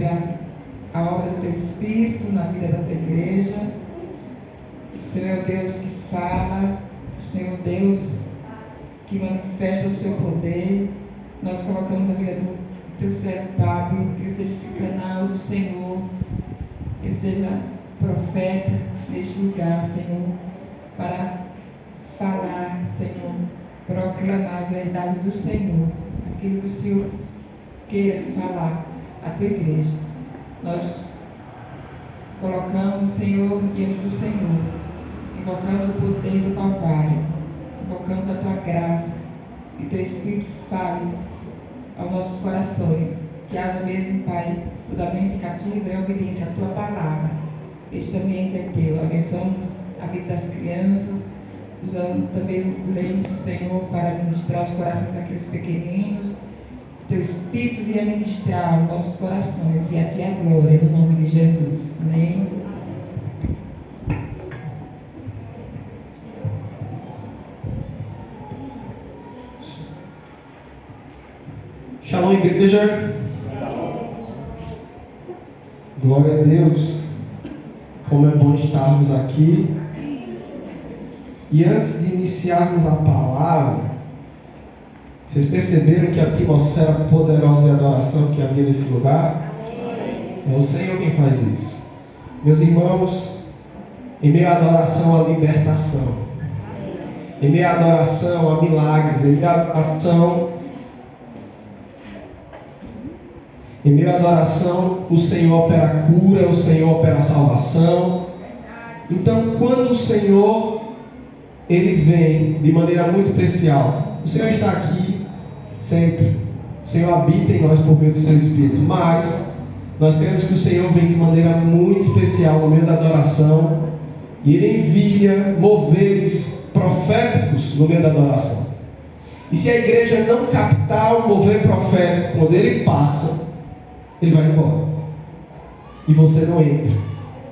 sobre a obra do Teu Espírito na vida da Tua igreja. O Senhor é o Deus que fala, o Senhor é o Deus que manifesta o Seu poder. Nós colocamos a vida do Teu servo Pablo, que ele seja esse canal do Senhor, que ele seja profeta neste lugar, Senhor, para falar, Senhor, proclamar as verdades do Senhor, aquilo que o Senhor queira falar à Tua igreja. Nós colocamos, Senhor, diante do Senhor, invocamos o poder do Calvário, invocamos a Tua graça, e Teu Espírito fale aos nossos corações, que haja mesmo, Pai, toda mente cativa e obediência à Tua palavra. Este ambiente é Teu. Abençoamos a vida das crianças, usando também o lenço, Senhor, para ministrar os corações daqueles pequeninos. Teu Espírito venha ministrar os nossos corações e a Ti a glória, no nome de Jesus. Amém. Shalom, igreja. Glória a Deus. Como é bom estarmos aqui. E antes de iniciarmos a palavra, vocês perceberam que a atmosfera poderosa de adoração que havia nesse lugar? É o Senhor quem faz isso. Meus irmãos, em meio à adoração, à libertação. Em meio à adoração, a milagres. Em meio à adoração, o Senhor opera cura, o Senhor opera salvação. Então, quando o Senhor, Ele vem de maneira muito especial, o Senhor está aqui sempre. O Senhor habita em nós por meio do Seu Espírito. Mas nós queremos que o Senhor venha de maneira muito especial no meio da adoração. E Ele envia moveres proféticos no meio da adoração. E se a igreja não captar o mover profético, quando Ele passa, Ele vai embora. E você não entra.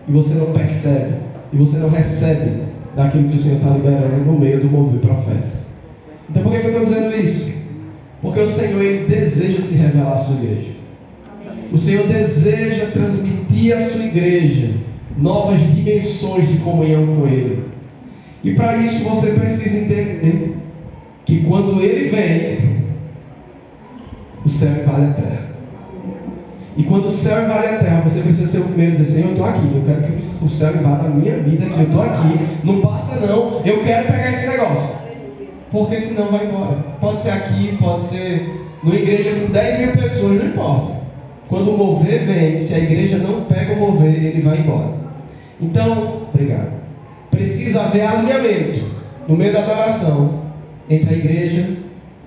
E você não percebe. E você não recebe daquilo que o Senhor está liberando no meio do mover profético. Então por que eu estou dizendo isso? Porque o Senhor, Ele deseja se revelar à sua igreja. O Senhor deseja transmitir à sua igreja novas dimensões de comunhão com Ele. E para isso você precisa entender que quando Ele vem, o céu invade a terra. E quando o céu invade a terra, você precisa ser o primeiro a dizer: Senhor, eu estou aqui, eu quero que o céu invada a minha vida, que eu estou aqui, não passa não, eu quero pegar esse negócio. Porque senão vai embora. Pode ser aqui, pode ser numa igreja com 10 mil pessoas, não importa. Quando o mover vem, se a igreja não pega o mover, ele vai embora. Então, obrigado. Precisa haver alinhamento no meio da adoração entre a igreja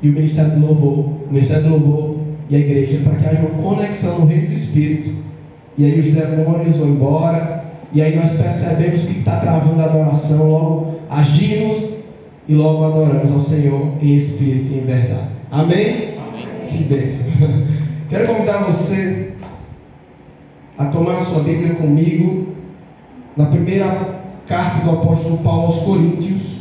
e o Ministério do Louvor. O Ministério do Louvor e a igreja, para que haja uma conexão no reino do Espírito. E aí os demônios vão embora. E aí nós percebemos o que está travando a adoração. Logo agimos e logo adoramos ao Senhor em espírito e em verdade. Amém? Amém. Que bênção. Quero convidar você a tomar a sua Bíblia comigo na primeira carta do apóstolo Paulo aos Coríntios.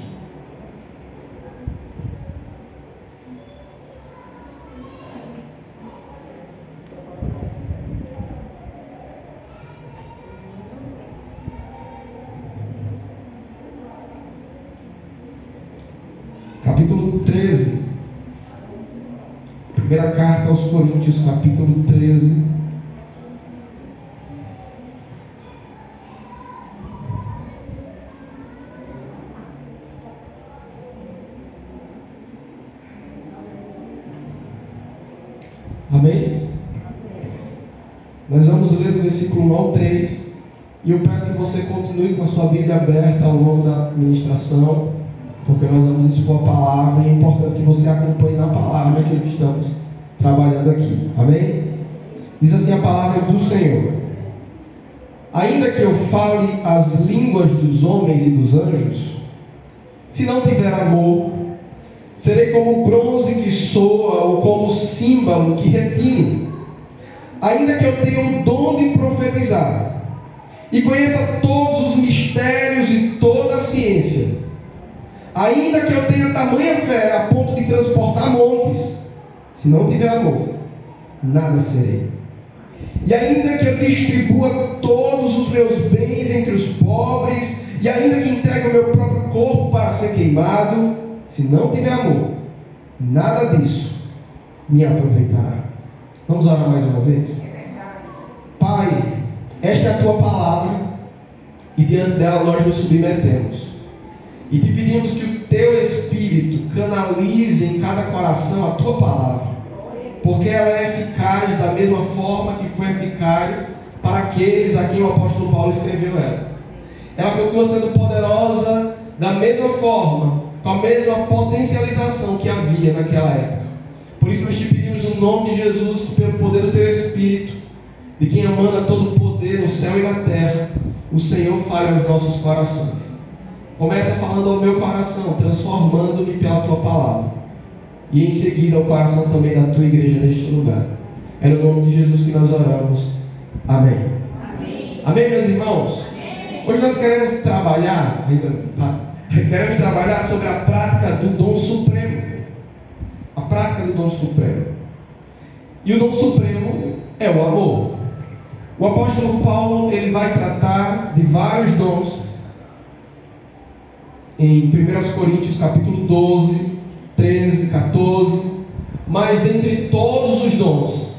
Capítulo 13. Primeira carta aos Coríntios, capítulo 13. Amém? Nós vamos ler do versículo 1 ao 3. E eu peço que você continue com a sua Bíblia aberta ao longo da ministração, porque nós vamos expor a palavra e é importante que você acompanhe na palavra aquilo que estamos trabalhando aqui. Amém? Diz assim a palavra do Senhor: ainda que eu fale as línguas dos homens e dos anjos, se não tiver amor, serei como o bronze que soa ou como o símbolo que retine. Ainda que eu tenha o dom de profetizar e conheça todos os mistérios e toda a ciência, ainda que eu tenha tamanha fé a ponto de transportar montes, se não tiver amor, nada serei. e ainda que eu distribua todos os meus bens entre os pobres, e ainda que entregue o meu próprio corpo para ser queimado, se não tiver amor, nada disso me aproveitará. Vamos orar mais uma vez? Pai, esta é a tua palavra, e diante dela nós nos submetemos. E te pedimos que o teu Espírito canalize em cada coração a tua palavra, porque ela é eficaz da mesma forma que foi eficaz para aqueles a quem o apóstolo Paulo escreveu ela. Ela continua sendo poderosa da mesma forma, com a mesma potencialização que havia naquela época. Por isso nós te pedimos no nome de Jesus, que pelo poder do teu Espírito, de quem emana todo o poder no céu e na terra, o Senhor fale aos nossos corações. Começa falando ao meu coração, transformando-me pela tua palavra. E em seguida ao coração também da tua igreja neste lugar. É no nome de Jesus que nós oramos. Amém. Amém, amém, meus irmãos? Amém. Hoje nós queremos trabalhar sobre a prática do dom supremo. A prática do dom supremo. E o dom supremo é o amor. O apóstolo Paulo, ele vai tratar de vários dons em 1 Coríntios capítulo 12, 13, 14, mas dentre todos os dons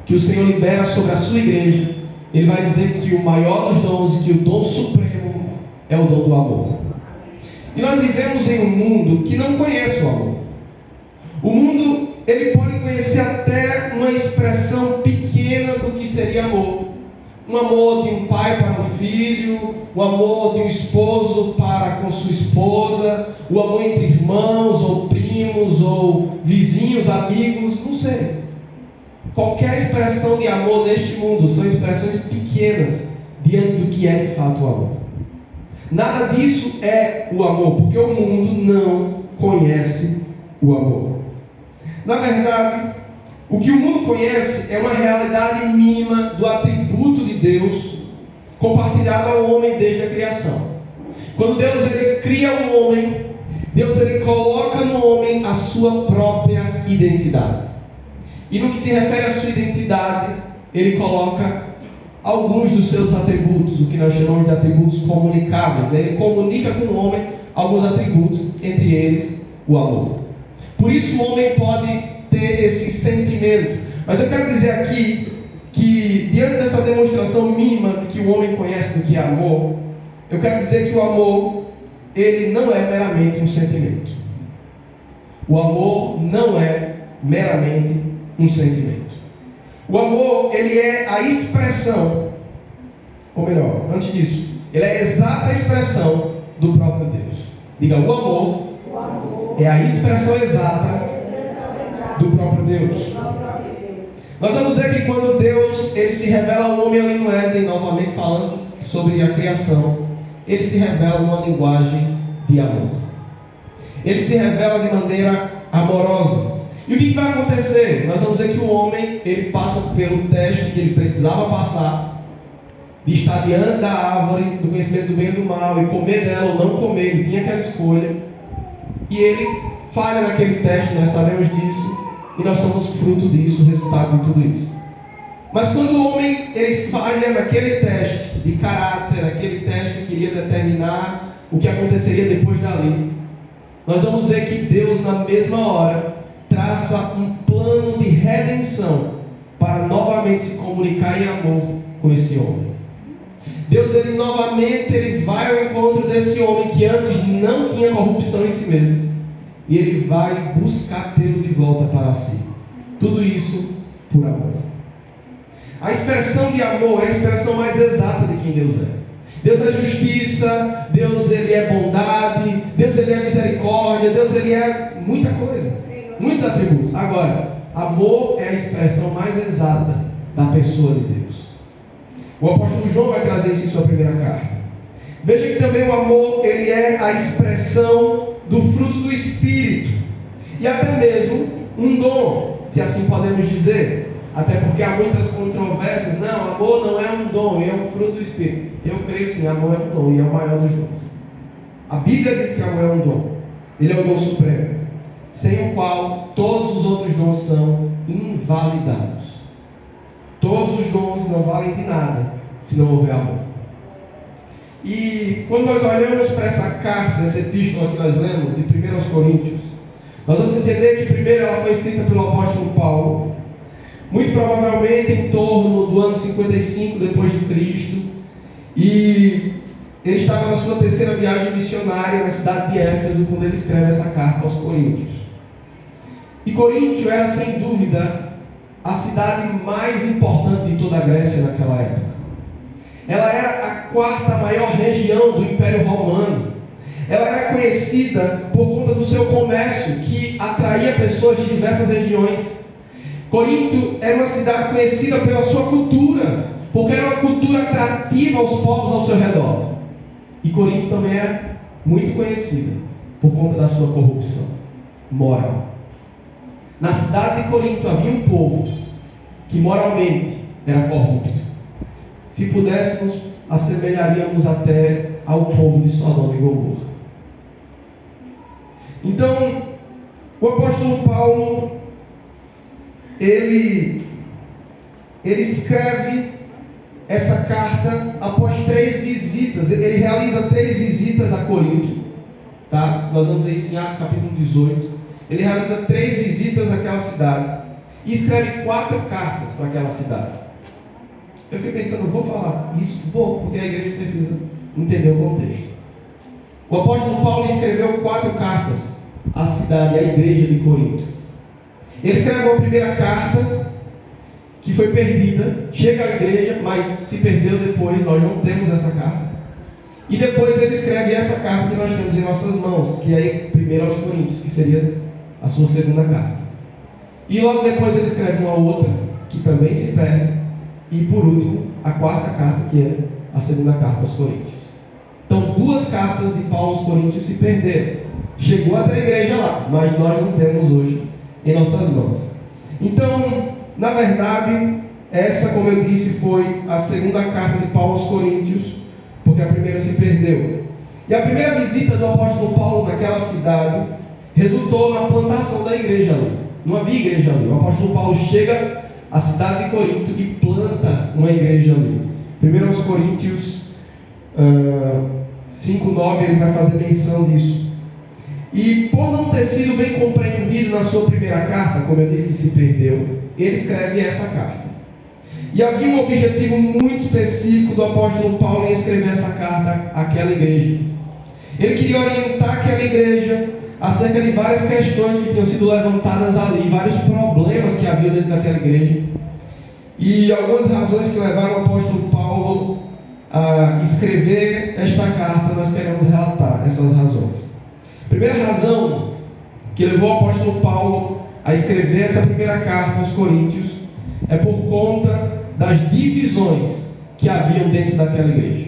que o Senhor libera sobre a sua igreja, ele vai dizer que o maior dos dons, que o dom supremo é o dom do amor. E nós vivemos em um mundo que não conhece o amor. O mundo, ele pode conhecer até uma expressão pequena do que seria amor. Um amor de um pai para um filho, o amor de um esposo para com sua esposa, o amor entre irmãos, ou primos, ou vizinhos, amigos, não sei. Qualquer expressão de amor neste mundo são expressões pequenas diante do que é de fato o amor. Nada disso é o amor, porque o mundo não conhece o amor. Na verdade, o que o mundo conhece é uma realidade mínima do atributo de Deus compartilhado ao homem desde a criação. Quando Deus ele cria o homem, Deus ele coloca no homem a sua própria identidade. E no que se refere à sua identidade, ele coloca alguns dos seus atributos, o que nós chamamos de atributos comunicáveis. Ele comunica com o homem alguns atributos, entre eles o amor. Por isso o homem pode ter esse sentimento. Mas eu quero dizer aqui que diante dessa demonstração mínima que o homem conhece do que é amor, eu quero dizer que o amor, ele não é meramente um sentimento. O amor não é meramente um sentimento. O amor, ele é a expressão, ou melhor, antes disso, ele é a exata expressão do próprio Deus. Diga, o amor é a expressão exata do próprio Deus. Nós vamos ver que quando Deus ele se revela ao homem ali no Éden, novamente falando sobre a criação, ele se revela numa linguagem de amor. Ele se revela de maneira amorosa. E o que vai acontecer? Nós vamos ver que o homem ele passa pelo teste que ele precisava passar, de estar diante da árvore do conhecimento do bem e do mal, e comer dela ou não comer, ele tinha aquela escolha, e ele falha naquele teste, nós sabemos disso, e nós somos fruto disso, resultado de tudo isso. Mas quando o homem ele falha naquele teste de caráter, aquele teste que iria determinar o que aconteceria depois dali, nós vamos ver que Deus na mesma hora traça um plano de redenção para novamente se comunicar em amor com esse homem. Deus ele novamente ele vai ao encontro desse homem que antes não tinha corrupção em si mesmo. E ele vai buscar tê-lo de volta para si. Tudo isso por amor. A expressão de amor é a expressão mais exata de quem Deus é. Deus é justiça, Deus ele é bondade, Deus ele é misericórdia, Deus ele é muita coisa, muitos atributos. Agora, amor é a expressão mais exata da pessoa de Deus. O apóstolo João vai trazer isso em sua primeira carta. Veja que também o amor ele é a expressão do fruto do Espírito, e até mesmo um dom, se assim podemos dizer, até porque há muitas controvérsias. Não, amor não é um dom, é um fruto do Espírito. Eu creio sim, amor é um dom, e é o maior dos dons. A Bíblia diz que amor é um dom, ele é o dom supremo, sem o qual todos os outros dons são invalidados. Todos os dons não valem de nada se não houver amor. E quando nós olhamos para essa carta, essa epístola que nós lemos, em 1 Coríntios, nós vamos entender que primeiro ela foi escrita pelo apóstolo Paulo, muito provavelmente em torno do ano 55 depois de Cristo, e ele estava na sua terceira viagem missionária na cidade de Éfeso, quando ele escreve essa carta aos Coríntios. E Coríntio era, sem dúvida, a cidade mais importante de toda a Grécia naquela época. Ela era a quarta maior região do Império Romano. Ela era conhecida por conta do seu comércio, que atraía pessoas de diversas regiões. Corinto era uma cidade conhecida pela sua cultura, porque era uma cultura atrativa aos povos ao seu redor. E Corinto também era muito conhecida por conta da sua corrupção moral. Na cidade de Corinto havia um povo que moralmente era corrupto. Se pudéssemos, assemelharíamos até ao povo de Sodoma e Gomorra. Então, o apóstolo Paulo, ele escreve essa carta após 3 visitas. Ele realiza 3 visitas a Corinto. Tá? Nós vamos ver isso em Atos capítulo 18. Ele realiza 3 visitas àquela cidade e escreve 4 cartas para aquela cidade. Eu fiquei pensando, vou falar isso? Vou, porque a igreja precisa entender o contexto. O apóstolo Paulo escreveu 4 cartas à cidade, à igreja de Corinto. Ele escreve uma primeira carta que foi perdida, chega à igreja, mas se perdeu depois, nós não temos essa carta. E depois ele escreve essa carta que nós temos em nossas mãos, que é 1 aos Coríntios, que seria a sua segunda carta. E logo depois ele escreve uma outra, que também se perde. E por último, a 4ª carta, que é a segunda carta aos Coríntios. Então, 2 cartas de Paulo aos Coríntios se perderam. Chegou até a igreja lá, mas nós não temos hoje em nossas mãos. Então, na verdade, essa, como eu disse, foi a segunda carta de Paulo aos Coríntios, porque a primeira se perdeu. E a primeira visita do apóstolo Paulo naquela cidade resultou na plantação da igreja ali. Não havia igreja ali. O apóstolo Paulo chega à cidade de Corinto e planta uma igreja ali. 1 Coríntios 5:9, ele vai fazer menção disso. E por não ter sido bem compreendido na sua primeira carta, como eu disse que se perdeu, ele escreve essa carta. E havia um objetivo muito específico do apóstolo Paulo em escrever essa carta àquela igreja. Ele queria orientar aquela igreja acerca de várias questões que tinham sido levantadas ali, vários problemas que havia dentro daquela igreja. E algumas razões que levaram o apóstolo Paulo a escrever esta carta, nós queremos relatar essas razões. A primeira razão que levou o apóstolo Paulo a escrever essa primeira carta aos Coríntios é por conta das divisões que haviam dentro daquela igreja.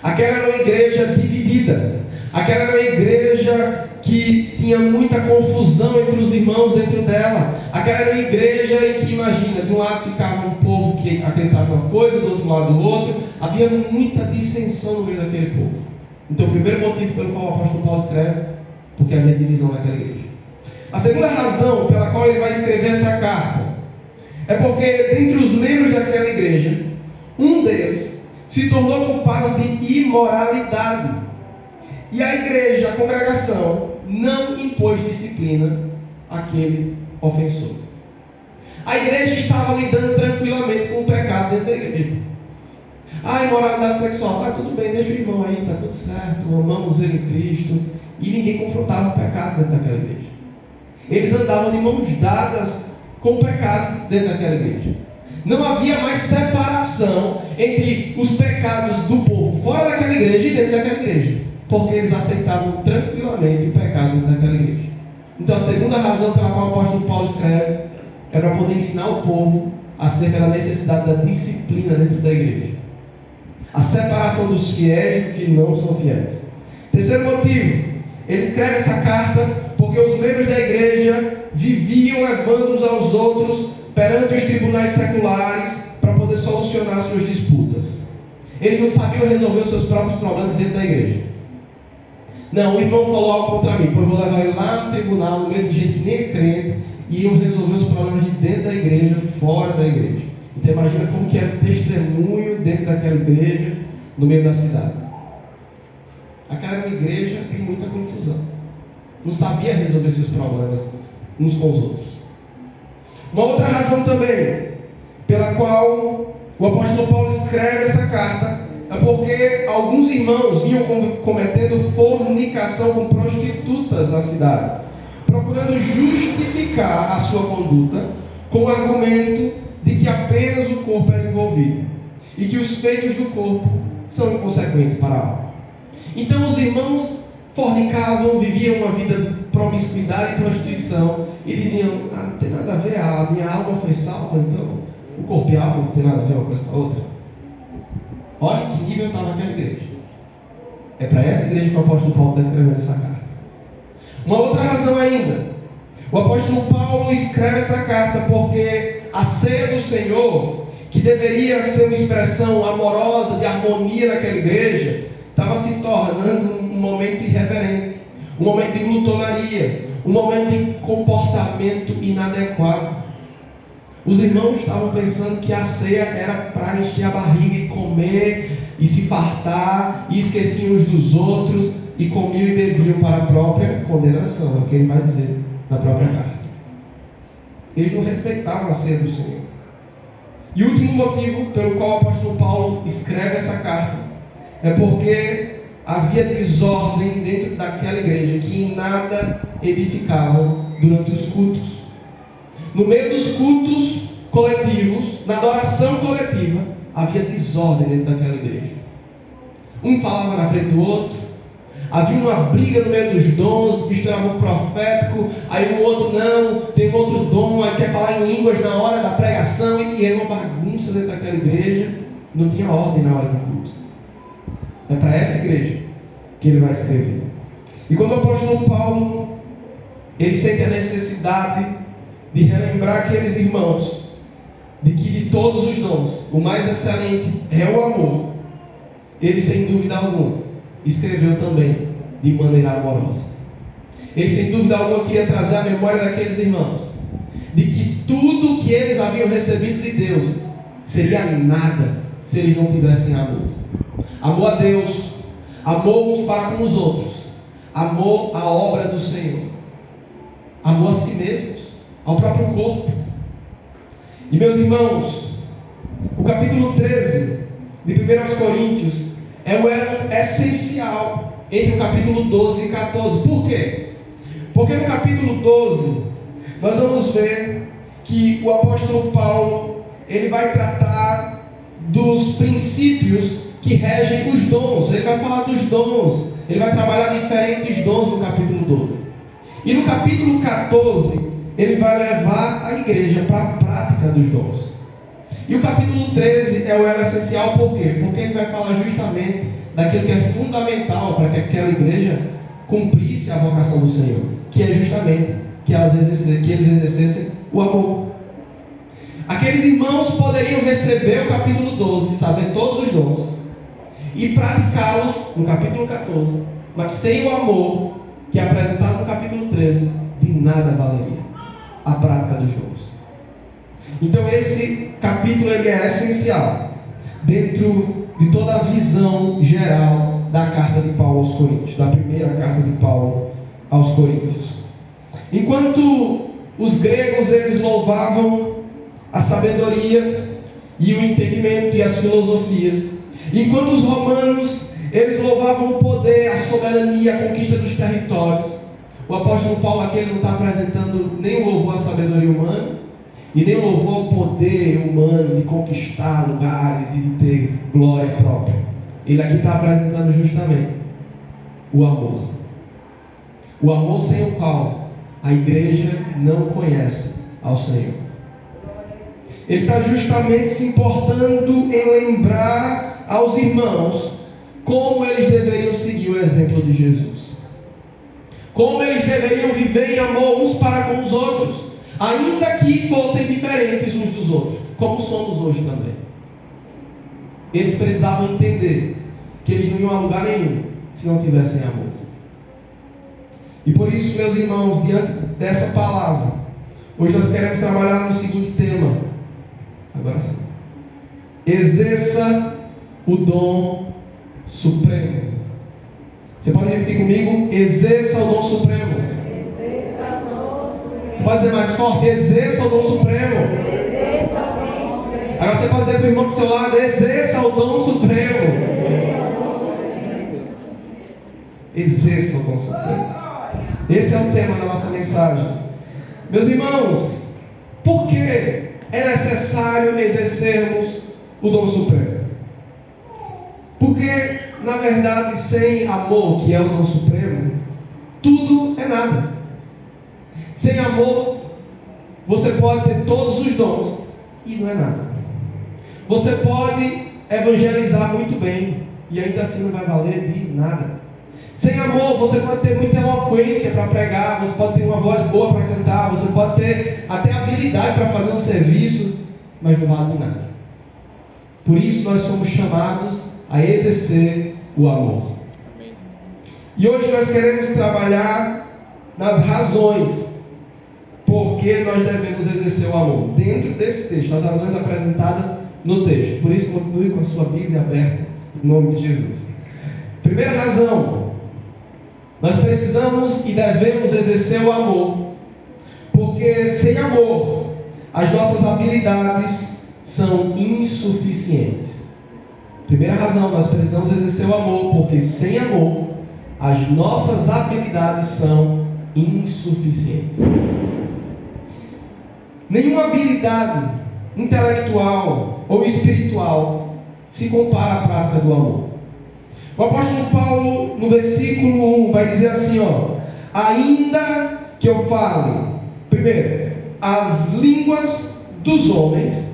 Aquela era uma igreja dividida. Aquela era uma igreja que tinha muita confusão entre os irmãos dentro dela. Aquela era uma igreja em que, imagina, de um lado ficava um povo que acreditava uma coisa, do outro lado outro. Havia muita dissensão no meio daquele povo. Então, o primeiro motivo pelo qual o apóstolo Paulo escreve, porque havia divisão naquela igreja. A segunda razão pela qual ele vai escrever essa carta é porque, dentre os membros daquela igreja, um deles se tornou culpado de imoralidade. E a igreja, a congregação, não impôs disciplina àquele ofensor. A igreja estava lidando tranquilamente com o pecado dentro da igreja. Imoralidade sexual, tá tudo bem, deixa o irmão aí, tá tudo certo, amamos ele em Cristo. E ninguém confrontava o pecado dentro daquela igreja. Eles andavam de mãos dadas com o pecado dentro daquela igreja. Não havia mais separação entre os pecados do povo fora daquela igreja e dentro daquela igreja, porque eles aceitavam tranquilamente o pecado dentro daquela igreja. Então, a segunda razão pela qual o apóstolo Paulo escreve é para poder ensinar o povo acerca da necessidade da disciplina dentro da igreja, a separação dos fiéis e dos que não são fiéis. Terceiro motivo, ele escreve essa carta porque os membros da igreja viviam levando uns aos outros perante os tribunais seculares para poder solucionar suas disputas. Eles não sabiam resolver os seus próprios problemas dentro da igreja. Não, o irmão falou algo contra mim, pois eu vou levar ele lá no tribunal, no meio de gente que nem é crente, e iam resolver os problemas de dentro da igreja, fora da igreja. Então imagina como que era testemunho dentro daquela igreja, no meio da cidade. Aquela era uma igreja que tem muita confusão. Não sabia resolver seus problemas uns com os outros. Uma outra razão também, pela qual o apóstolo Paulo escreve essa carta, é porque alguns irmãos vinham cometendo fornicação com prostitutas na cidade, procurando justificar a sua conduta com o argumento de que apenas o corpo era envolvido e que os feitos do corpo são inconsequentes para a alma. Então os irmãos fornicavam, viviam uma vida de promiscuidade e prostituição e diziam: não tem nada a ver, a minha alma foi salva, então o corpo e a alma não tem nada a ver uma coisa com a outra. Olha que nível estava aquela igreja. É para essa igreja que o apóstolo Paulo está escrevendo essa carta. Uma outra razão ainda, o apóstolo Paulo escreve essa carta porque a ceia do Senhor, que deveria ser uma expressão amorosa, de harmonia naquela igreja, estava se tornando um momento irreverente, um momento de glutonaria, um momento de comportamento inadequado. Os irmãos estavam pensando que a ceia era para encher a barriga e comer e se fartar, e esqueciam uns dos outros e comiam e bebiam para a própria condenação, é o que ele vai dizer na própria carta. Eles não respeitavam a ceia do Senhor. E o último motivo pelo qual o apóstolo Paulo escreve essa carta é porque havia desordem dentro daquela igreja que em nada edificavam durante os cultos. No meio dos cultos coletivos, na adoração coletiva, havia desordem dentro daquela igreja. Um falava na frente do outro, havia uma briga no meio dos dons, misturava o profético, aí o outro não, tem outro dom, aí quer falar em línguas na hora da pregação, e era uma bagunça dentro daquela igreja, não tinha ordem na hora do culto. É para essa igreja que ele vai escrever. E quando o apóstolo Paulo, ele sente a necessidade de relembrar aqueles irmãos de que de todos os dons, o mais excelente é o amor, ele sem dúvida alguma escreveu também de maneira amorosa. Ele sem dúvida alguma queria trazer a memória daqueles irmãos de que tudo que eles haviam recebido de Deus seria nada se eles não tivessem amor. Amor a Deus, amor uns para com os outros, amor à obra do Senhor, amor a si mesmos, ao próprio corpo. E meus irmãos, o capítulo 13 de 1 Coríntios é o elo essencial entre o capítulo 12 e 14. Por quê? Porque no capítulo 12 nós vamos ver que o apóstolo Paulo ele vai tratar dos princípios que regem os dons. Ele vai falar dos dons, ele vai trabalhar diferentes dons no capítulo 12. E no capítulo 14 ele vai levar a igreja para a prática dos dons. E o capítulo 13 é o elo essencial, por quê? Porque ele vai falar justamente daquilo que é fundamental para que aquela igreja cumprisse a vocação do Senhor, que é justamente que eles exercessem o amor. Aqueles irmãos poderiam receber o capítulo 12, saber todos os dons, e praticá-los no capítulo 14, mas sem o amor, que é apresentado no capítulo 13, de nada valeria a prática dos dons. Então esse capítulo ele é essencial dentro de toda a visão geral da carta de Paulo aos Coríntios, da primeira carta de Paulo aos Coríntios. Enquanto os gregos eles louvavam a sabedoria e o entendimento e as filosofias, enquanto os romanos eles louvavam o poder, a soberania, a conquista dos territórios, o apóstolo Paulo aqui ele não está apresentando nem o louvor à sabedoria humana e nem o louvor ao poder humano de conquistar lugares e de ter glória própria. Ele aqui está apresentando justamente o amor. O amor sem o qual a igreja não conhece ao Senhor. Ele está justamente se importando em lembrar aos irmãos como eles deveriam seguir o exemplo de Jesus. Como eles deveriam viver em amor uns para com os outros, ainda que fossem diferentes uns dos outros, como somos hoje também. Eles precisavam entender que eles não iam a lugar nenhum se não tivessem amor. E por isso, meus irmãos, diante dessa palavra, hoje nós queremos trabalhar no seguinte tema. Agora sim. exerça o dom supremo. Você pode repetir comigo? Exerça o dom supremo. Você pode dizer mais forte? Exerça o dom supremo. Agora você pode dizer para o irmão do seu lado: exerça o dom supremo. Exerça o dom supremo. Esse é o tema da nossa mensagem. Meus irmãos, por que é necessário exercermos o dom supremo? Porque, na verdade, sem amor, que é o dom supremo, tudo é nada. Sem amor, você pode ter todos os dons e não é nada. Você pode evangelizar muito bem e ainda assim não vai valer de nada. Sem amor, você pode ter muita eloquência para pregar, você pode ter uma voz boa para cantar, você pode ter até habilidade para fazer um serviço, mas não vale de nada. Por isso nós somos chamados a exercer o amor. Amém. E hoje nós queremos trabalhar nas razões por que nós devemos exercer o amor, dentro desse texto, as razões apresentadas no texto. Por isso, continue com a sua Bíblia aberta, em nome de Jesus. Primeira razão: nós precisamos e devemos exercer o amor, porque sem amor, as nossas habilidades são insuficientes. Primeira razão: nós precisamos exercer o amor, porque sem amor, as nossas habilidades são insuficientes. Nenhuma habilidade intelectual ou espiritual se compara à prática do amor. O apóstolo Paulo, no versículo 1, vai dizer assim, ainda que eu fale, primeiro, as línguas dos homens,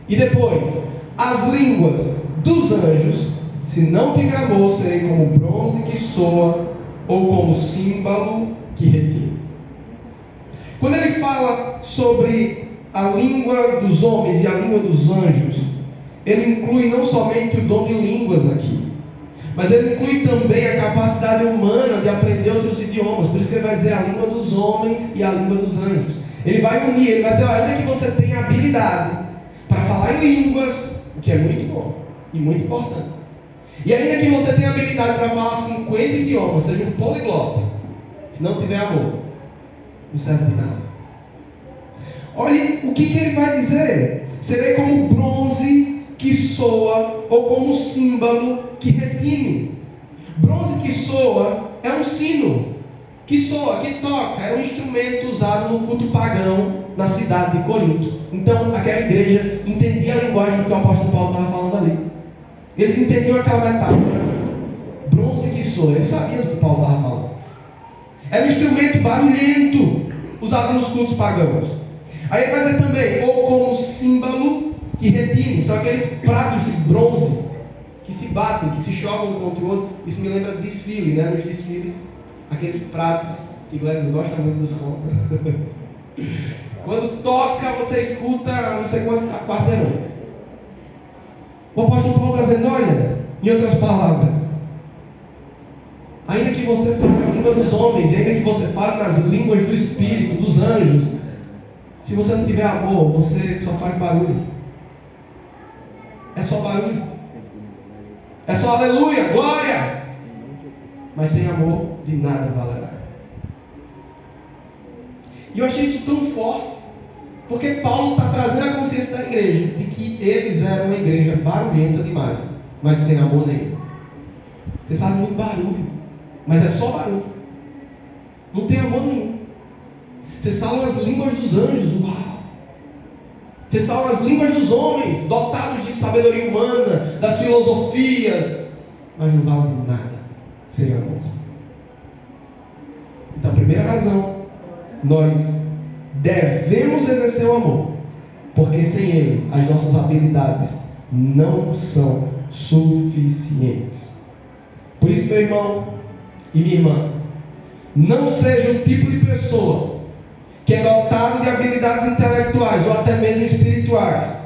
e depois, as línguas dos anjos, se não tiver amor, serei como bronze que soa, ou como símbolo que retira. Quando ele fala sobre a língua dos homens e a língua dos anjos, ele inclui não somente o dom de línguas aqui, mas ele inclui também a capacidade humana de aprender outros idiomas. Por isso que ele vai dizer a língua dos homens e a língua dos anjos. Ele vai unir, ele vai dizer, ainda que você tenha habilidade para falar em línguas, o que é muito bom e muito importante, e ainda que você tenha habilidade para falar 50 idiomas, seja um poliglota, se não tiver amor, não serve de nada. Olhe o que ele vai dizer: serei como bronze que soa, ou como símbolo que retine. Bronze que soa é um sino, que soa, que toca, é um instrumento usado no culto pagão na cidade de Corinto. Então aquela igreja entendia a linguagem do que o apóstolo Paulo estava falando ali. Eles entendiam aquela metáfora. Bronze que soa, eles sabiam do que Paulo estava falando. Era um instrumento barulhento usado nos cultos pagãos. Aí ele vai dizer também, ou como símbolo que retine, são aqueles pratos de bronze que se batem, que se chocam um contra o outro. Isso me lembra de desfile, né? Nos desfiles, aqueles pratos que Gladys gosta muito do som. Quando toca, você escuta não sei quantos quarteirões. O apóstolo Paulo está dizendo, olha, em outras palavras, ainda que você fale a língua dos homens, e ainda que você fale nas línguas do Espírito, dos anjos, se você não tiver amor, você só faz barulho. É só barulho. É só aleluia, glória. Mas sem amor, de nada valerá. E eu achei isso tão forte, porque Paulo está trazendo a consciência da igreja de que eles eram uma igreja barulhenta demais, mas sem amor nenhum. Vocês fazem muito barulho, mas é só barulho. Não tem amor nenhum. Vocês falam as línguas dos anjos, uau! Vocês falam as línguas dos homens, dotados de sabedoria humana, das filosofias, mas não valem de nada sem amor. Então, a primeira razão, nós devemos exercer o amor, porque sem ele, as nossas habilidades não são suficientes. Por isso, meu irmão e minha irmã, não seja o tipo de pessoa que é dotado de habilidades intelectuais ou até mesmo espirituais,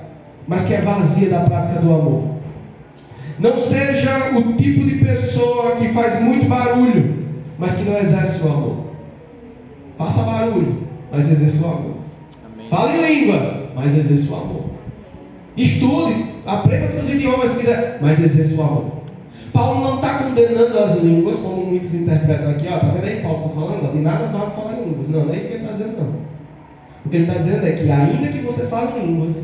mas que é vazia da prática do amor. Não seja o tipo de pessoa que faz muito barulho, mas que não exerce o amor. Faça barulho, mas exerça o amor. Amém. Fale em línguas, mas exerça o amor. Estude, aprenda outros idiomas se quiser, mas exerça o amor. Paulo não está condenando as línguas, como muitos interpretam aqui. Ó, tá vendo aí Paulo está falando? Ó, de nada vale falar em línguas. Não, não é isso que ele está dizendo, não. O que ele está dizendo é que ainda que você fale em línguas,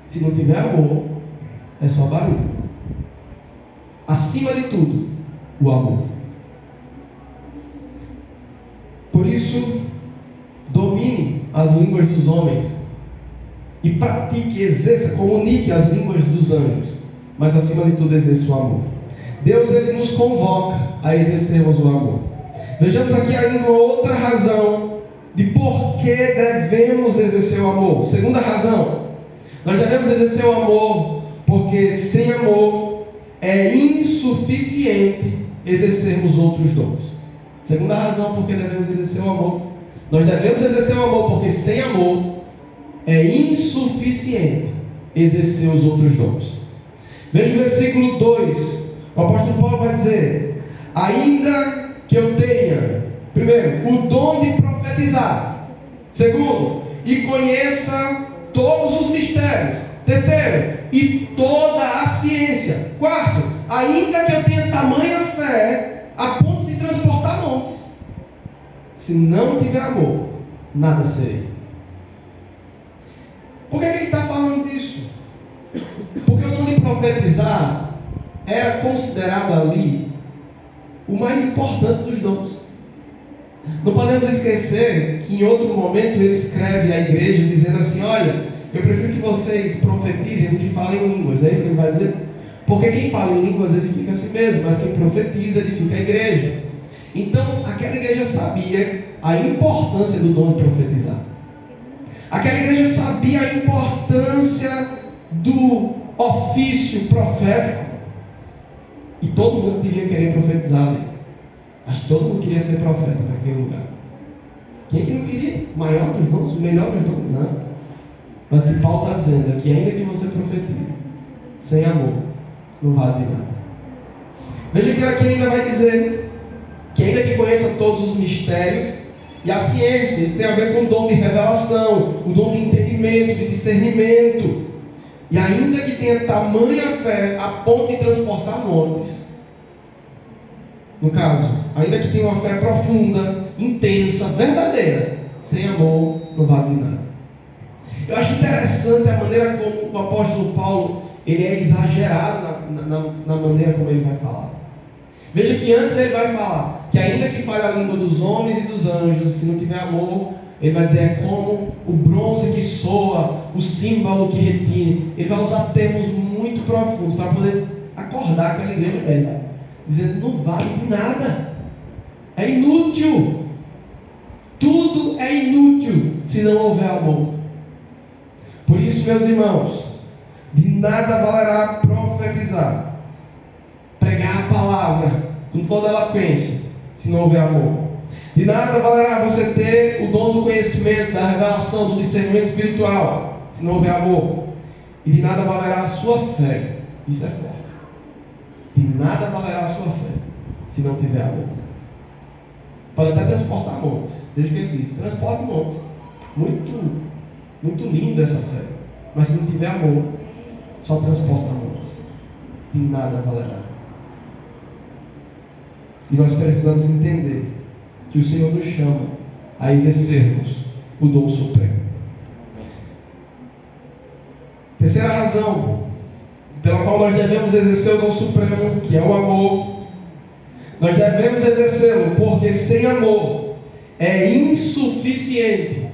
se não tiver amor, é só barulho. Acima de tudo, o amor. Por isso, domine as línguas dos homens e pratique, exerça, comunique as línguas dos anjos, mas acima de tudo exerça o amor. Deus, ele nos convoca a exercermos o amor. Vejamos aqui ainda uma outra razão de por que devemos exercer o amor. Segunda razão, nós devemos exercer o amor porque sem amor é insuficiente exercermos outros dons. Segunda razão por que devemos exercer o amor. Nós devemos exercer o amor porque sem amor é insuficiente exercer os outros dons. Veja o versículo 2. O apóstolo Paulo vai dizer: ainda que eu tenha, primeiro, o dom de profetizar. Segundo, e conheça todos os mistérios. Terceiro, e toda a ciência. Quarto, ainda que eu tenha tamanha fé a ponto de transportar montes, se não tiver amor, nada serei. Por que ele está falando disso? Porque o dom de profetizar era considerado ali o mais importante dos dons. Não podemos esquecer que em outro momento ele escreve à igreja dizendo assim: olha, eu prefiro que vocês profetizem do que falem em línguas. Não é isso que ele vai dizer? Porque quem fala em línguas edifica a si mesmo, mas quem profetiza edifica a igreja. Então aquela igreja sabia a importância do dom de profetizar. Aquela igreja sabia a importância do ofício profético. E todo mundo devia querer profetizar ali. Acho que todo mundo queria ser profeta naquele lugar. Quem que não queria? O maior dos dons, o melhor dos dons? Não. Mas o que Paulo está dizendo é que ainda que você profetize, sem amor, não vale de nada. Veja que aqui ainda vai dizer que ainda que conheça todos os mistérios e a ciência, isso tem a ver com o dom de revelação, o dom de entendimento, de discernimento. E ainda que tenha tamanha fé a ponto de transportar montes. No caso, ainda que tenha uma fé profunda, intensa, verdadeira, sem amor, não vale nada. Eu acho interessante a maneira como o apóstolo Paulo ele é exagerado na maneira como ele vai falar. Veja que antes ele vai falar que ainda que fale a língua dos homens e dos anjos, se não tiver amor, ele vai dizer, é como o bronze que soa, o símbolo que retine. Ele vai usar termos muito profundos para poder acordar aquela igreja mesmo, dizendo, não vale de nada, é inútil, tudo é inútil se não houver amor. Por isso, meus irmãos, de nada valerá profetizar, pregar a palavra com toda eloquência, se não houver amor. De nada valerá você ter o dom do conhecimento, da revelação, do discernimento espiritual, se não houver amor. E de nada valerá a sua fé. Isso é forte. De nada valerá a sua fé, se não tiver amor. Pode até transportar montes. Veja o que ele disse. Transporte montes. Muito linda essa fé. Mas se não tiver amor, só transporta montes. De nada valerá. E nós precisamos entender que o Senhor nos chama a exercermos o dom supremo. Terceira razão pela qual nós devemos exercer o dom supremo, que é o amor. Nós devemos exercê-lo porque sem amor é insuficiente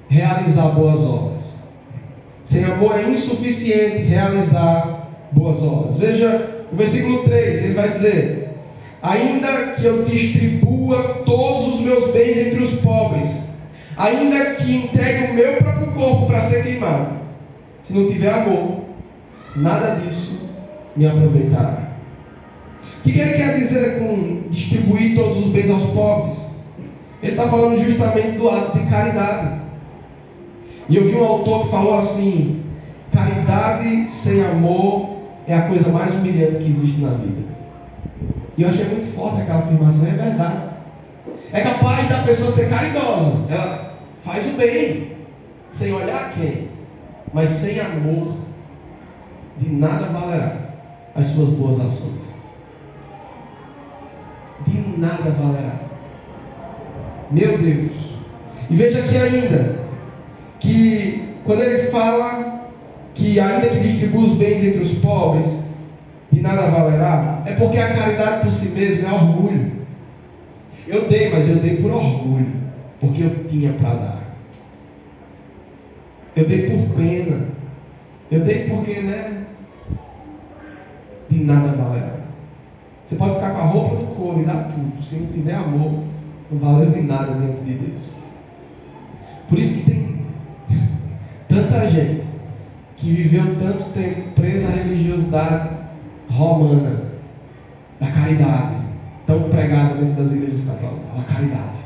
realizar boas obras. Sem amor é insuficiente realizar boas obras. Veja o versículo 3, ele vai dizer: ainda que eu distribua todos os meus bens entre os pobres, ainda que entregue o meu próprio corpo para ser queimado, se não tiver amor, nada disso me aproveitará. O que ele quer dizer com distribuir todos os bens aos pobres? Ele está falando justamente do ato de caridade. E eu vi um autor que falou assim: caridade sem amor é a coisa mais humilhante que existe na vida. E eu achei muito forte aquela afirmação, é verdade. É capaz da pessoa ser caridosa, ela faz o bem, sem olhar quem, mas sem amor, de nada valerá as suas boas ações. De nada valerá. Meu Deus. E veja aqui ainda, que quando ele fala que ainda que distribua os bens entre os pobres, de nada valerá, é porque a caridade por si mesma é orgulho. Eu dei, mas eu dei por orgulho, porque eu tinha para dar. Eu dei por pena. Eu dei porque, de nada valerá. Você pode ficar com a roupa do couro e dar tudo. Se não tiver amor, não valeu de nada diante de Deus. Por isso que tem tanta gente que viveu tanto tempo presa à religiosidade romana, da caridade, tão pregada dentro das igrejas católicas. A caridade.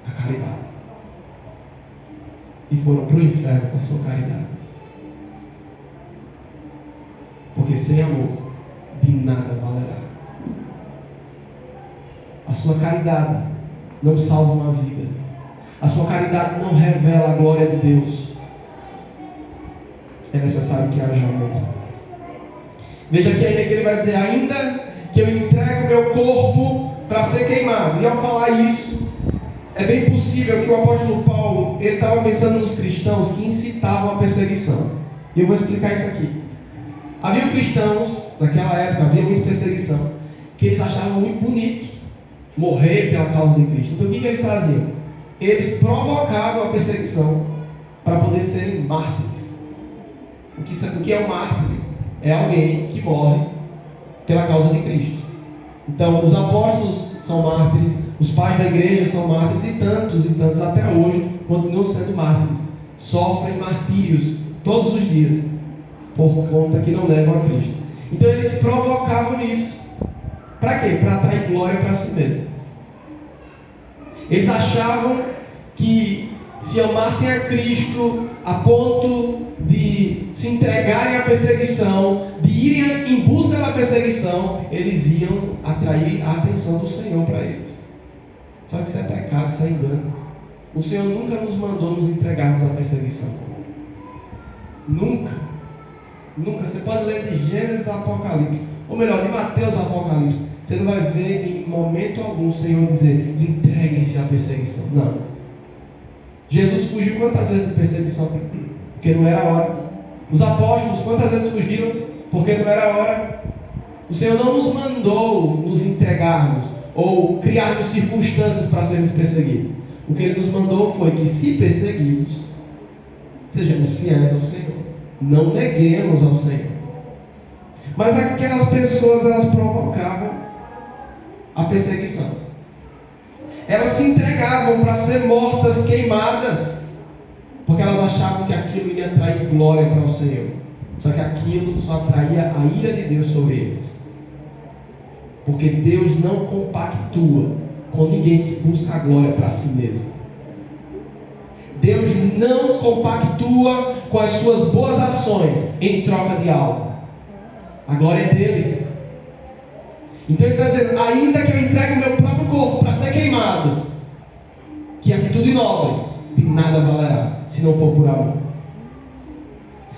A caridade. E foram para o inferno com a sua caridade. Porque sem amor, de nada valerá. A sua caridade não salva uma vida. A sua caridade não revela a glória de Deus. É necessário que haja amor. Veja aqui ainda que ele vai dizer: ainda que eu entregue meu corpo para ser queimado. E ao falar isso, é bem possível que o apóstolo Paulo, ele estava pensando nos cristãos que incitavam a perseguição. E eu vou explicar isso aqui. Havia cristãos, naquela época, havia muita perseguição, que eles achavam muito bonito morrer pela causa de Cristo. Então o que eles faziam? Eles provocavam a perseguição para poder serem mártires. O que é um mártir? É alguém que morre pela causa de Cristo. Então os apóstolos são mártires, os pais da igreja são mártires, e tantos até hoje continuam sendo mártires. Sofrem martírios todos os dias por conta que não negam a Cristo. Então eles provocavam isso. Para quê? Para atrair glória para si mesmo. Eles achavam que se amassem a Cristo a ponto de se entregarem à perseguição, de irem em busca da perseguição, eles iam atrair a atenção do Senhor para eles. Só que isso é pecado, isso é engano. O Senhor nunca nos mandou nos entregarmos à perseguição. Nunca. Nunca. Você pode ler de Gênesis a Apocalipse, ou melhor, de Mateus a Apocalipse. Você não vai ver em momento algum o Senhor dizer: entreguem-se à perseguição. Não. Jesus fugiu quantas vezes de perseguição? Porque não era a hora. Os apóstolos quantas vezes fugiram? Porque não era a hora. O Senhor não nos mandou nos entregarmos ou criarmos circunstâncias para sermos perseguidos. O que Ele nos mandou foi que, se perseguidos, sejamos fiéis ao Senhor. Não neguemos ao Senhor. Mas aquelas pessoas, elas provocavam a perseguição. Elas se entregavam para ser mortas, queimadas, porque elas achavam que aquilo ia atrair glória para o Senhor. Só que aquilo só atraía a ira de Deus sobre eles. Porque Deus não compactua com ninguém que busca a glória para si mesmo. Deus não compactua com as suas boas ações em troca de algo. A glória é dele. Então ele está dizendo: ainda que eu entregue o meu próprio corpo para ser queimado, que atitude nobre, de nada valerá, se não for por amor.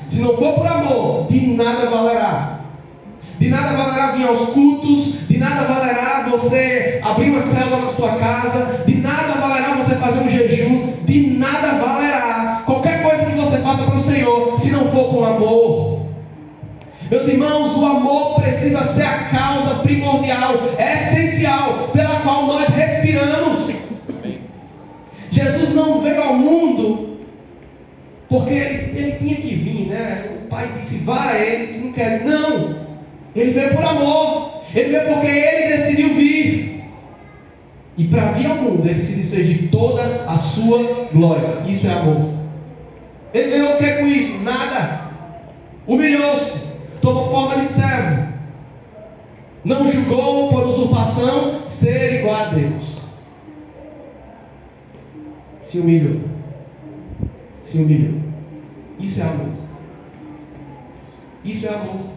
Se não for por amor, de nada valerá. De nada valerá vir aos cultos, de nada valerá você abrir uma célula na sua casa, de nada valerá você fazer um jejum, de nada valerá qualquer coisa que você faça para o Senhor, se não for com amor. Meus irmãos, o amor precisa ser a causa primordial, essencial, pela qual nós respiramos. Jesus não veio ao mundo porque ele tinha que vir, né? O Pai disse: vá a ele, disse: não quero. Não, ele veio por amor. Ele veio porque ele decidiu vir. E para vir ao mundo, ele se desfez de toda a sua glória. Isso é amor. Ele ganhou o que com isso? Nada. Humilhou-se, tomou forma de servo, não julgou por usurpação ser igual a Deus. Se humilhou. Se humilhou. Isso é amor. Isso é amor.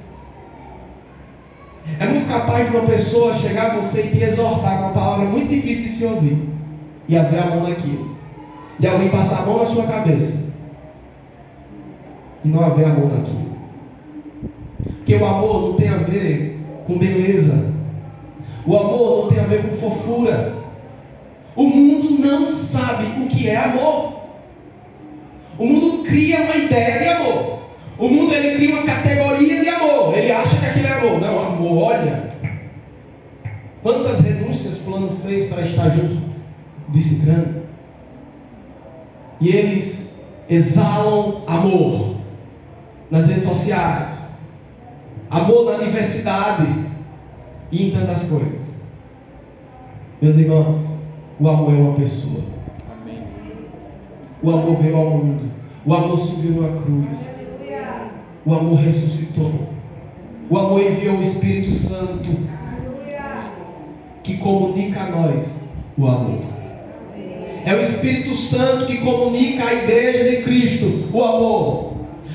É muito capaz de uma pessoa chegar a você e te exortar com uma palavra muito difícil de se ouvir, e haver a mão naquilo, e alguém passar a mão na sua cabeça e não haver a mão naquilo. Porque o amor não tem a ver com beleza. O amor não tem a ver com fofura. O mundo não sabe o que é amor. O mundo cria uma ideia de amor. O mundo ele cria uma categoria de amor. Ele acha que aquilo é amor. Não, amor, olha. Quantas renúncias fulano fez para estar junto de Cicrano? E eles exalam amor nas redes sociais, amor na universidade e em tantas coisas. Meus irmãos, o amor é uma pessoa. Amém. O amor veio ao mundo. O amor subiu numa cruz. O amor ressuscitou. O amor enviou o Espírito Santo, que comunica a nós o amor. É o Espírito Santo que comunica à igreja de Cristo o amor.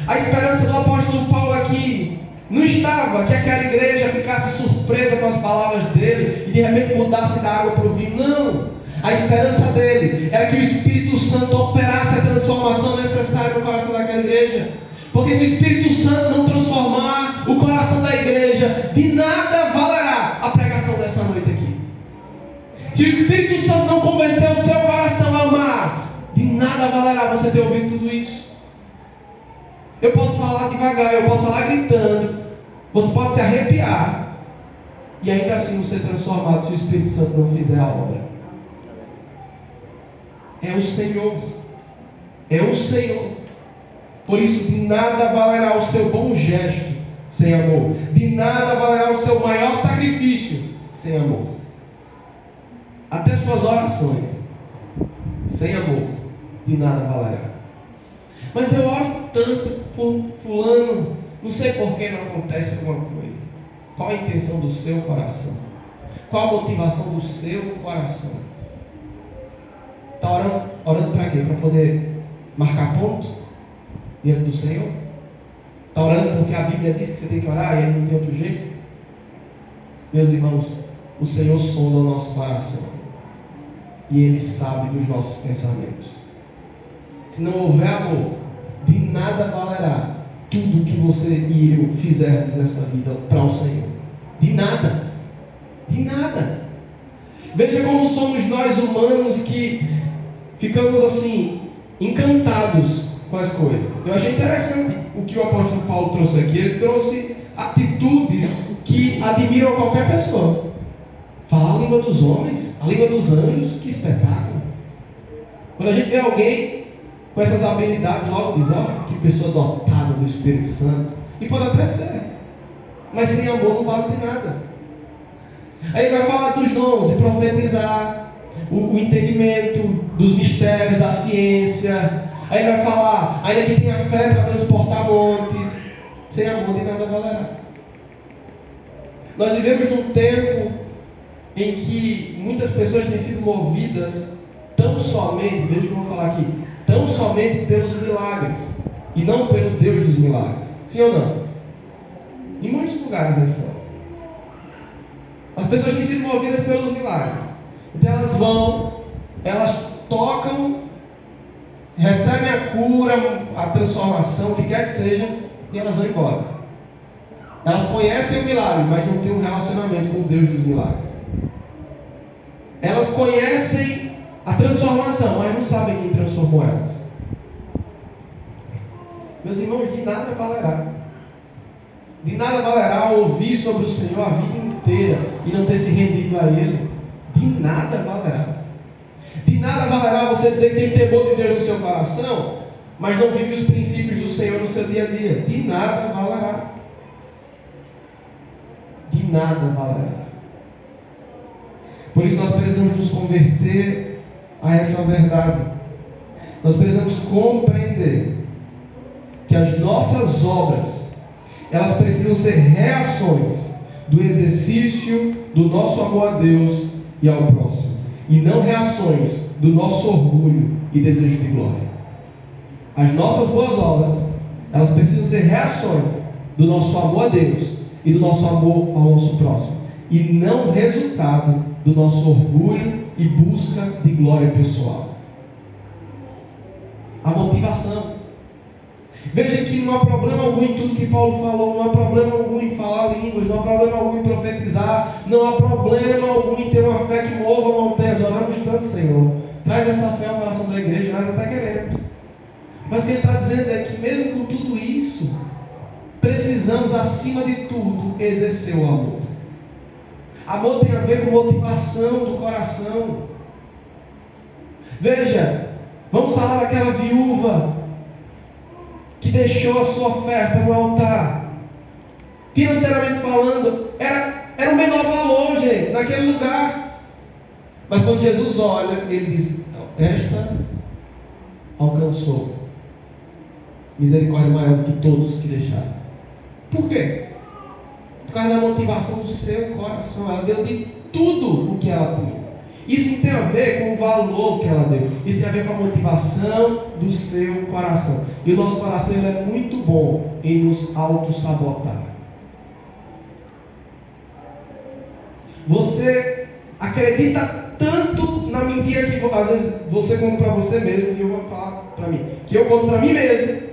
A esperança do apóstolo Paulo aqui não estava que aquela igreja ficasse surpresa com as palavras dele e de repente mudasse da água para o vinho. Não. A esperança dele era que o Espírito Santo operasse a transformação necessária no coração daquela igreja. Porque se o Espírito Santo não transformar o coração da igreja, de nada valerá a pregação dessa noite aqui. Se o Espírito Santo não convencer o seu coração a amar, de nada valerá você ter ouvido tudo isso. Eu posso falar devagar, eu posso falar gritando, você pode se arrepiar e ainda assim não ser transformado se o Espírito Santo não fizer a obra. É o Senhor. É o Senhor. Por isso, de nada valerá o seu bom gesto sem amor. De nada valerá o seu maior sacrifício sem amor. Até suas orações sem amor, de nada valerá. Mas eu oro tanto por fulano, não sei por que não acontece alguma coisa. Qual a intenção do seu coração? Qual a motivação do seu coração? Está orando para quê? Para poder marcar ponto diante do Senhor? Está orando porque a Bíblia diz que você tem que orar e aí não tem outro jeito? Meus irmãos, o Senhor sonda o nosso coração e Ele sabe dos nossos pensamentos. Se não houver amor, de nada valerá tudo que você e eu fizermos nessa vida para o Senhor. De nada. De nada. Veja como somos nós humanos que ficamos assim, encantados com as coisas. Eu achei interessante o que o apóstolo Paulo trouxe aqui. Ele trouxe atitudes que admiram qualquer pessoa. Falar a língua dos homens, a língua dos anjos, que espetáculo. Quando a gente vê alguém com essas habilidades, logo diz, ó, que pessoa dotada do Espírito Santo. E pode até ser, mas sem amor não vale de nada. Aí vai falar dos dons, de profetizar, o entendimento dos mistérios, da ciência. Aí vai falar, ainda que tenha fé para transportar montes, sem amor de nada valerá. Nós vivemos num tempo em que muitas pessoas têm sido movidas tão somente, veja o que eu vou falar aqui, tão somente pelos milagres e não pelo Deus dos milagres. Sim ou não? Em muitos lugares aí fora. As pessoas têm sido movidas pelos milagres. Então elas vão, elas tocam, recebem a cura, a transformação, o que quer que seja, e elas vão embora. Elas conhecem o milagre, mas não têm um relacionamento com o Deus dos milagres. Elas conhecem a transformação, mas não sabem quem transformou elas. Meus irmãos, de nada valerá. De nada valerá ouvir sobre o Senhor a vida inteira e não ter se rendido a Ele. De nada valerá. De nada valerá você dizer que tem temor de Deus no seu coração, mas não vive os princípios do Senhor no seu dia a dia. De nada valerá. De nada valerá. Por isso nós precisamos nos converter a essa verdade. Nós precisamos compreender que as nossas obras, elas precisam ser reações do exercício do nosso amor a Deus e ao próximo, e não reações do nosso orgulho e desejo de glória. As nossas boas obras, elas precisam ser reações do nosso amor a Deus e do nosso amor ao nosso próximo, e não resultado do nosso orgulho e busca de glória pessoal. A motivação. Veja que não há problema algum em tudo que Paulo falou, não há problema algum em falar línguas, não há problema algum em profetizar, não há problema algum em ter uma fé que mova montanhas. Oramos tanto, Senhor. Traz essa fé ao coração da igreja, nós até queremos. Mas o que ele está dizendo é que mesmo com tudo isso, precisamos, acima de tudo, exercer o amor. Amor tem a ver com motivação do coração. Veja, vamos falar daquela viúva que deixou a sua oferta no altar. Financeiramente falando, era o menor valor, gente, naquele lugar. Mas quando Jesus olha, ele diz: esta alcançou misericórdia maior do que todos que deixaram. Por quê? Por causa da motivação do seu coração. Ela deu de tudo o que ela tinha. Isso não tem a ver com o valor que ela deu. Isso tem a ver com a motivação do seu coração. E o nosso coração ele é muito bom em nos auto-sabotar. Você acredita tanto na mentira que às vezes você conta para você mesmo, e eu vou falar para mim, que eu conto para mim mesmo.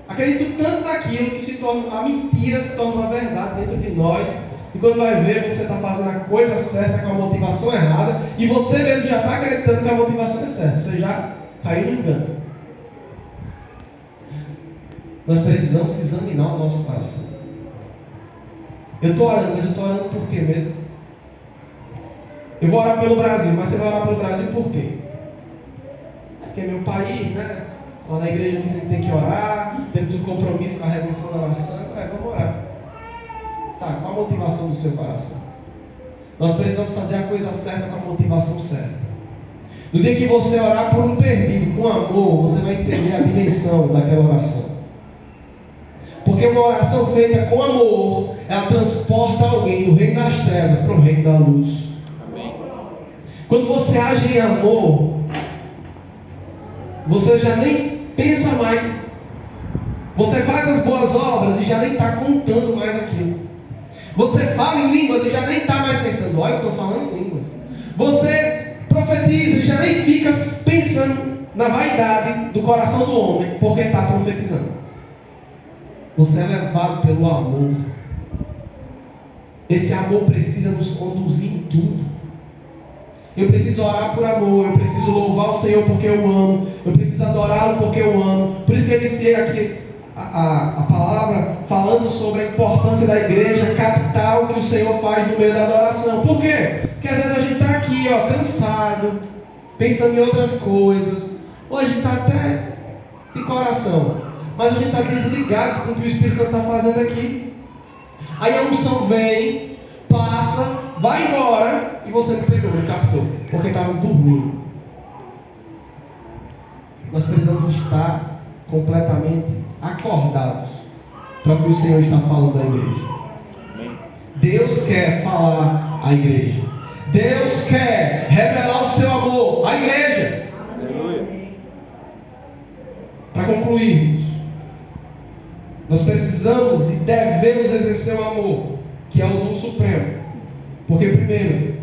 Acredito tanto naquilo que se torna, a mentira se torna uma verdade dentro de nós. E quando vai ver, você está fazendo a coisa certa com a motivação errada. E você mesmo já está acreditando que a motivação é certa. Você já caiu no engano. Nós precisamos examinar o nosso coração. Eu estou orando, mas eu estou orando por quê mesmo? Eu vou orar pelo Brasil, mas você vai orar pelo Brasil por quê? Porque é meu país, né? Lá na igreja dizem que tem que orar, temos um compromisso com a redenção da nação. Vamos orar. Tá, qual a motivação do seu coração? Nós precisamos fazer a coisa certa com a motivação certa. No dia que você orar por um perdido com amor, você vai entender a dimensão daquela oração. Porque uma oração feita com amor, ela transporta alguém do reino das trevas para o reino da luz. Amém. Quando você age em amor, você já nem pensa mais. Você faz as boas obras e já nem está contando mais aquilo. Você fala em línguas e já nem está mais pensando: olha, eu estou falando em línguas. Você profetiza e já nem fica pensando na vaidade do coração do homem, porque está profetizando. Você é levado pelo amor. Esse amor precisa nos conduzir em tudo. Eu preciso orar por amor, eu preciso louvar o Senhor porque eu amo, eu preciso adorá-lo porque eu amo. Por isso que eu iniciei aqui a palavra falando sobre a importância da igreja captar o que o Senhor faz no meio da adoração. Por quê? Porque às vezes a gente está aqui, cansado, pensando em outras coisas, ou a gente está até de coração, mas a gente está desligado com o que o Espírito Santo está fazendo aqui. Aí a unção vem, passa, vai embora, e você não pegou, não captou, porque estava dormindo. Nós precisamos estar completamente acordados para o que o Senhor está falando à igreja. Deus quer falar à igreja. Deus quer revelar o seu amor à igreja. Para concluirmos, nós precisamos e devemos exercer o amor, que é o dom supremo. Porque, primeiro,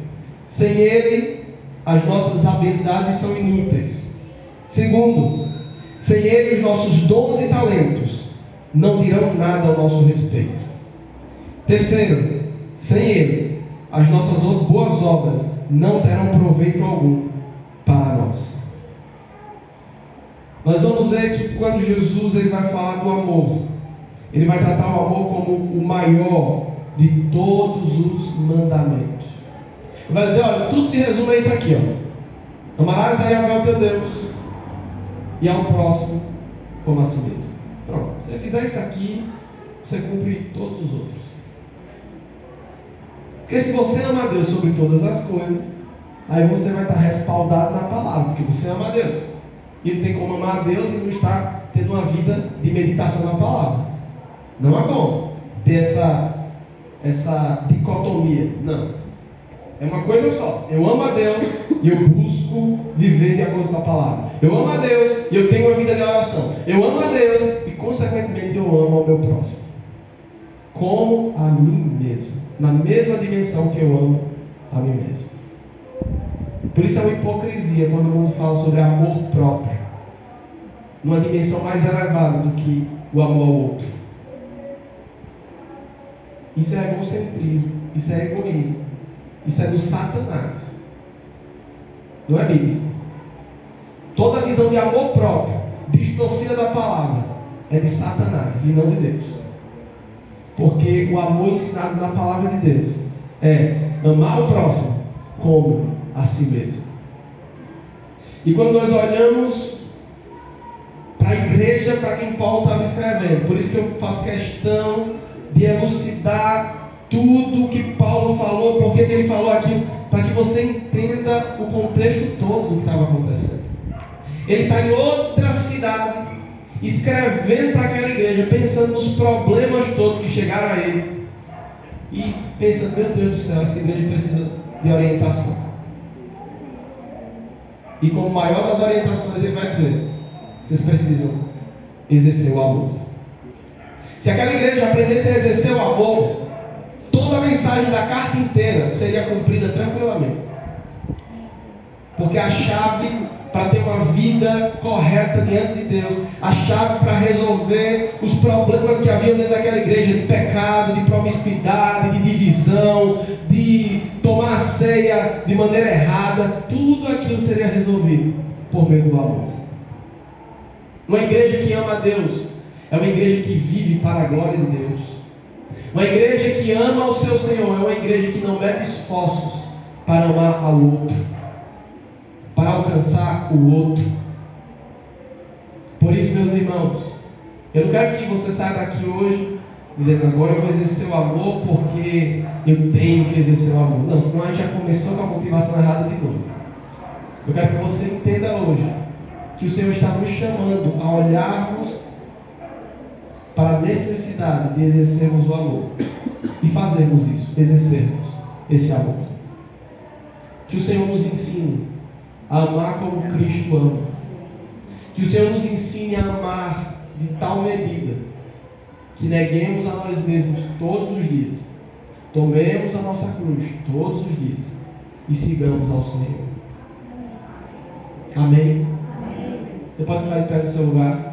sem ele, as nossas habilidades são inúteis. Segundo, sem ele, os nossos dons e talentos não dirão nada ao nosso respeito. Terceiro, sem ele, as nossas boas obras não terão proveito algum para nós. Nós vamos ver que quando Jesus ele vai falar do amor, ele vai tratar o amor como o maior de todos os mandamentos. Ele vai dizer: olha, tudo se resume a isso aqui, amarás a Yahvé o teu Deus e ao próximo como a si mesmo. Pronto, se você fizer isso aqui, você cumpre todos os outros. Porque se você ama a Deus sobre todas as coisas, aí você vai estar respaldado na palavra, porque você ama a Deus. E não tem como amar a Deus e não estar tendo uma vida de meditação na palavra. Não há como ter essa dicotomia. Não. É uma coisa só. Eu amo a Deus e eu busco viver de acordo com a palavra. Eu amo a Deus e eu tenho uma vida de oração. Eu amo a Deus e, consequentemente, eu amo ao meu próximo. Como a mim mesmo. Na mesma dimensão que eu amo a mim mesmo. Por isso é uma hipocrisia quando o mundo fala sobre amor próprio. Numa dimensão mais elevada do que o amor ao outro. Isso é egocentrismo, isso é egoísmo, isso é do Satanás. Não é bíblico. Toda visão de amor próprio, distorcida da palavra, é de Satanás e não de Deus. Porque o amor ensinado na palavra de Deus é amar o próximo como a si mesmo. E quando nós olhamos para a igreja, para quem Paulo estava escrevendo, por isso que eu faço questão de elucidar tudo que Paulo falou, porque ele falou aquilo, para que você entenda o contexto todo do que estava acontecendo. Ele está em outra cidade, escrevendo para aquela igreja, pensando nos problemas todos que chegaram a ele, e pensando, meu Deus do céu, essa igreja precisa de orientação. E como maior das orientações, ele vai dizer: vocês precisam exercer o amor. Se aquela igreja aprendesse a exercer o amor, toda a mensagem da carta inteira seria cumprida tranquilamente. Porque a chave para ter uma vida correta diante de Deus, a chave para resolver os problemas que haviam dentro daquela igreja, de pecado, de promiscuidade, de divisão, de tomar a ceia de maneira errada, tudo aquilo seria resolvido por meio do amor. Uma igreja que ama a Deus é uma igreja que vive para a glória de Deus. Uma igreja que ama o seu Senhor é uma igreja que não mede esforços para amar ao outro, para alcançar o outro. Por isso, meus irmãos, eu não quero que você saia daqui hoje dizendo: agora eu vou exercer o amor porque eu tenho que exercer o amor. Não, senão a gente já começou com a motivação errada de novo. Eu quero que você entenda hoje que o Senhor está nos chamando a olharmos para a necessidade de exercermos o amor e fazermos isso, exercermos esse amor. Que o Senhor nos ensine a amar como Cristo ama. Que o Senhor nos ensine a amar de tal medida que neguemos a nós mesmos todos os dias, tomemos a nossa cruz todos os dias e sigamos ao Senhor. Amém? Você pode ficar de pé no seu lugar.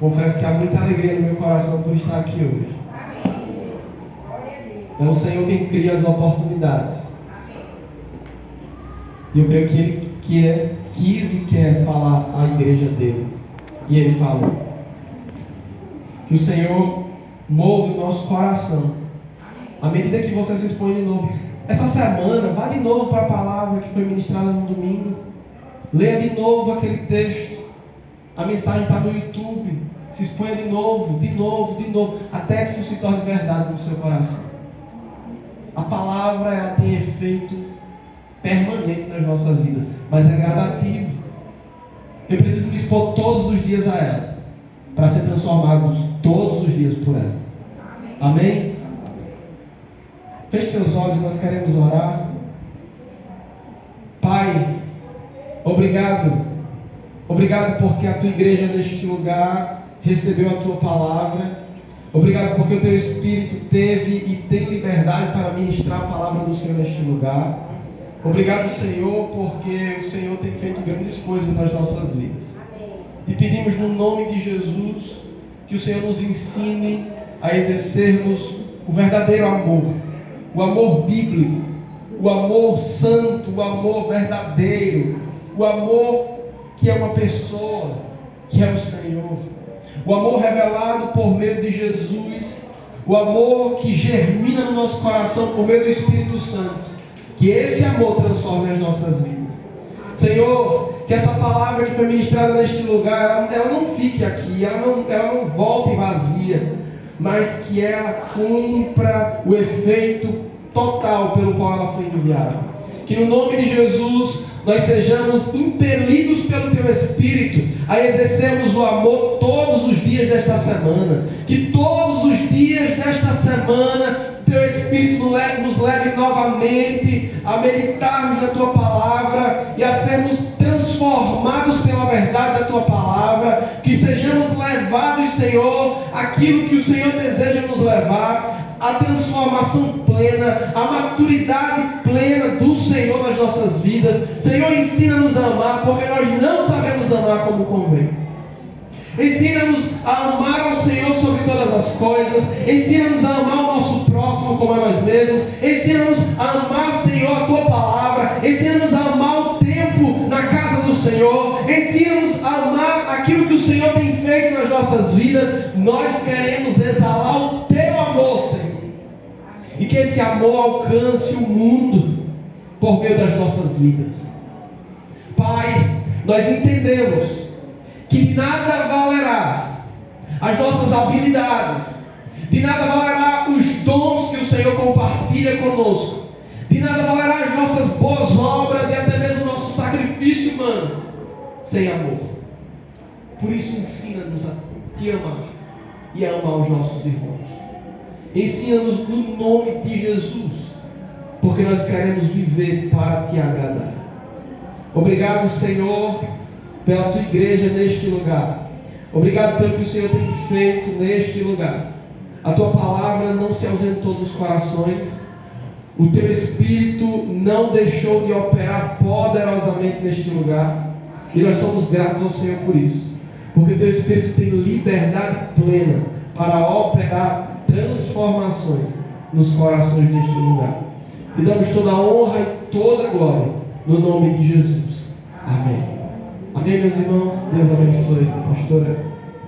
Confesso que há muita alegria no meu coração por estar aqui hoje. É o Senhor quem cria as oportunidades. E eu creio que Ele quis e quer falar à igreja dele. E Ele falou. Que o Senhor molde o nosso coração. À medida que você se expõe de novo. Essa semana, vá de novo para a palavra que foi ministrada no domingo. Leia de novo aquele texto. A mensagem está no YouTube. Se exponha de novo, até que isso se torne verdade no seu coração. A palavra, ela tem efeito permanente nas nossas vidas, mas é gradativo. Eu preciso me expor todos os dias a ela, para ser transformado todos os dias por ela. Amém? Feche seus olhos, nós queremos orar. Pai, obrigado porque a tua igreja neste lugar recebeu a tua palavra. Obrigado porque o teu Espírito teve e tem liberdade para ministrar a palavra do Senhor neste lugar. Obrigado, Senhor, porque o Senhor tem feito grandes coisas nas nossas vidas. Te pedimos no nome de Jesus que o Senhor nos ensine a exercermos o verdadeiro amor, o amor bíblico, o amor santo, o amor verdadeiro, o amor que é uma pessoa, que é o Senhor. O amor revelado por meio de Jesus, o amor que germina no nosso coração por meio do Espírito Santo. Que esse amor transforme as nossas vidas. Senhor, que essa palavra que foi ministrada neste lugar, ela não fique aqui, ela não volte vazia, mas que ela cumpra o efeito total pelo qual ela foi enviada. Que no nome de Jesus nós sejamos impelidos pelo Teu Espírito a exercermos o amor todos os dias desta semana. Que todos os dias desta semana Teu Espírito nos leve novamente a meditarmos na Tua palavra e a sermos transformados pela verdade da Tua palavra. palavra, que sejamos levados, Senhor, aquilo que o Senhor deseja nos levar, a transformação plena, a maturidade plena do Senhor nas nossas vidas. Senhor, ensina-nos a amar, porque nós não sabemos amar como convém. Ensina-nos a amar ao Senhor sobre todas as coisas. Ensina-nos a amar o nosso próximo como a nós mesmos. Ensina-nos a amar, Senhor, a Tua palavra. Ensina-nos a amar o tempo na casa do Senhor. Ensina-nos a amar aquilo que o Senhor tem feito nas nossas vidas. Nós queremos exalar o Teu amor, Senhor. E que esse amor alcance o mundo por meio das nossas vidas. Pai, nós entendemos que de nada valerá as nossas habilidades, de nada valerá os dons que o Senhor compartilha conosco, de nada valerá as nossas boas obras e até mesmo o nosso sacrifício humano, sem amor. Por isso ensina-nos a Te amar e a amar os nossos irmãos. Ensina-nos no nome de Jesus, porque nós queremos viver para Te agradar. Obrigado, Senhor, pela Tua igreja neste lugar. Obrigado pelo que o Senhor tem feito neste lugar. A Tua palavra não se ausentou dos corações. O Teu Espírito não deixou de operar poderosamente neste lugar. E nós somos gratos ao Senhor por isso. Porque o Teu Espírito tem liberdade plena para operar transformações nos corações deste lugar. Te damos toda a honra e toda a glória no nome de Jesus. Amém. Amém, meus irmãos. Deus abençoe. Pastora.